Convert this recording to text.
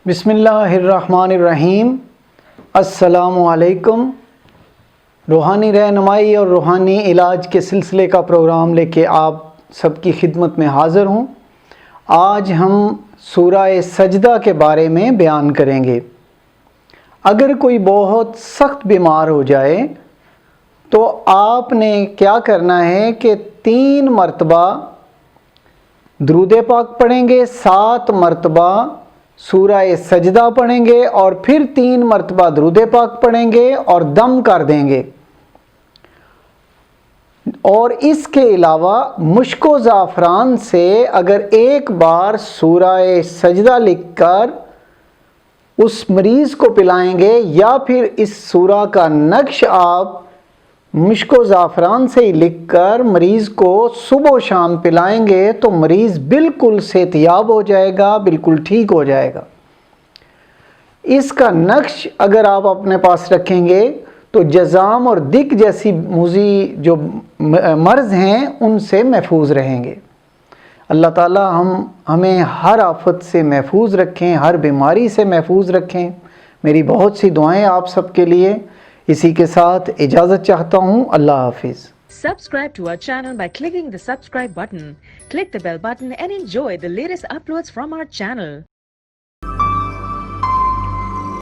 بسم اللہ الرحمن الرحیم۔ السلام علیکم۔ روحانی رہنمائی اور روحانی علاج کے سلسلے کا پروگرام لے کے آپ سب کی خدمت میں حاضر ہوں۔ آج ہم سورہ سجدہ کے بارے میں بیان کریں گے۔ اگر کوئی بہت سخت بیمار ہو جائے تو آپ نے کیا کرنا ہے کہ 3 مرتبہ درود پاک پڑھیں گے، 7 مرتبہ سورہ سجدہ پڑھیں گے اور پھر 3 مرتبہ درود پاک پڑھیں گے اور دم کر دیں گے۔ اور اس کے علاوہ مشک و زعفران سے اگر ایک بار سورہ سجدہ لکھ کر اس مریض کو پلائیں گے یا پھر اس سورہ کا نقش آپ مشک و زعفران سے ہی لکھ کر مریض کو صبح و شام پلائیں گے تو مریض بالکل صحت یاب ہو جائے گا، بالکل ٹھیک ہو جائے گا۔ اس کا نقش اگر آپ اپنے پاس رکھیں گے تو جذام اور دق جیسی موذی جو مرض ہیں ان سے محفوظ رہیں گے۔ اللہ تعالی ہمیں ہر آفت سے محفوظ رکھیں، ہر بیماری سے محفوظ رکھیں۔ میری بہت سی دعائیں آپ سب کے لیے۔ اسی کے ساتھ اجازت چاہتا ہوں۔ اللہ حافظ۔ Subscribe to our channel by clicking the subscribe button. Click the bell button and enjoy the latest uploads from our channel.